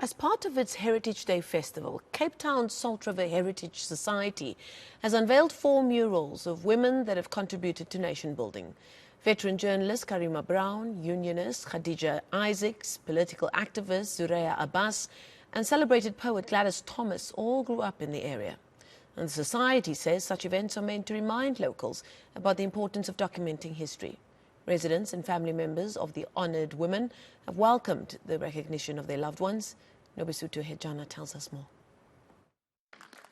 As part of its Heritage Day festival, Cape Town Salt River Heritage Society has unveiled 4 murals of women that have contributed to nation building. Veteran journalist Karima Brown, unionist Khadija Isaacs, political activist Zureya Abbas, and celebrated poet Gladys Thomas all grew up in the area. And the society says such events are meant to remind locals about the importance of documenting history. Residents and family members of the honoured women have welcomed the recognition of their loved ones. Nobesuthu Hejana tells us more.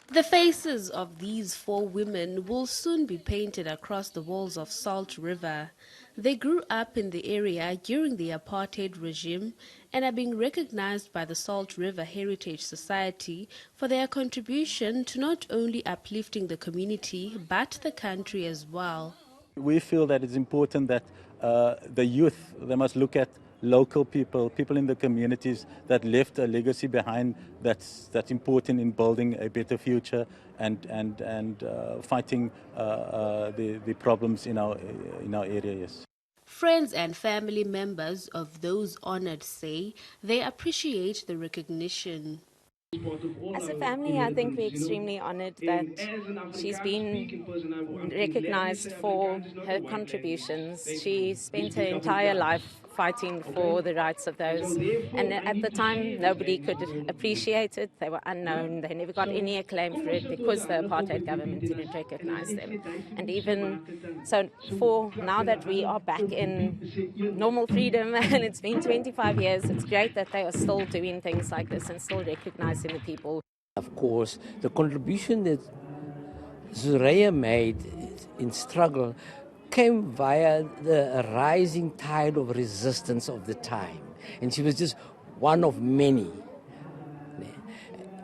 The faces of these 4 women will soon be painted across the walls of Salt River. They grew up in the area during the apartheid regime and are being recognized by the Salt River Heritage Society for their contribution to not only uplifting the community but the country as well. We feel that it's important that the youth, they must look at local people in the communities that left a legacy behind that's important in building a better future and fighting the problems in our area. Yes. Friends and family members of those honored say they appreciate the recognition. As a family, I think we're extremely honored that she's been recognized for her contributions. She spent her entire life fighting for the rights of those. And at the time, nobody could appreciate it. They were unknown. They never got any acclaim for it because the apartheid government didn't recognize them. And even so, for now that we are back in normal freedom and it's been 25 years, it's great that they are still doing things like this and still recognizing the people. Of course, the contribution that Zureya made in struggle came via the rising tide of resistance of the time. And she was just one of many.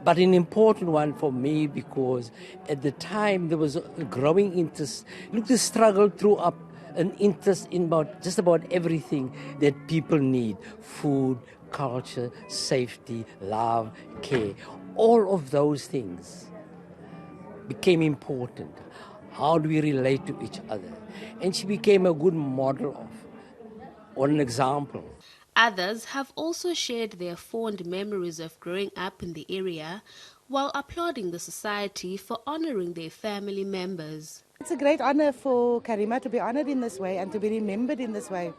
But an important one for me because at the time there was a growing interest. Look, the struggle threw up an interest in just about everything that people need. Food, culture, safety, love, care. All of those things became important. How do we relate to each other? And she became a good model or an example. Others have also shared their fond memories of growing up in the area while applauding the society for honouring their family members. It's a great honour for Karima to be honoured in this way and to be remembered in this way.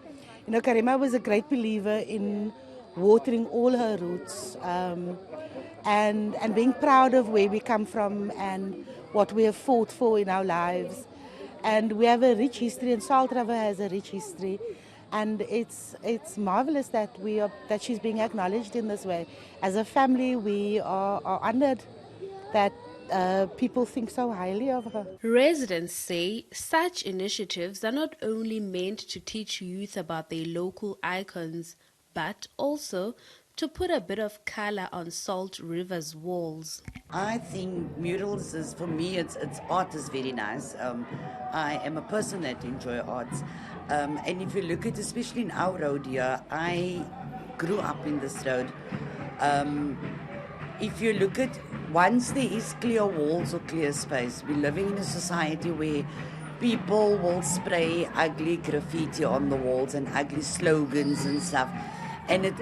You know, Karima was a great believer in watering all her roots and being proud of where we come from and what we have fought for in our lives. And we have a rich history, and Salt River has a rich history. And it's marvelous that she's being acknowledged in this way. As a family, we are honoured that people think so highly of her. Residents say such initiatives are not only meant to teach youth about their local icons, but also to put a bit of colour on Salt River's walls. I think murals is, for me, it's art is very nice. I am a person that enjoy arts. And if you look at, especially in our road here, I grew up in this road. If you look at, once there is clear walls or clear space, we're living in a society where people will spray ugly graffiti on the walls and ugly slogans and stuff. And it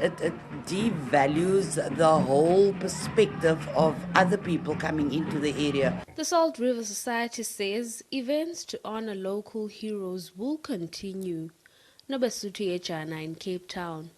devalues the whole perspective of other people coming into the area. The Salt River Society says events to honour local heroes will continue. Nobesuthu Hejana in Cape Town.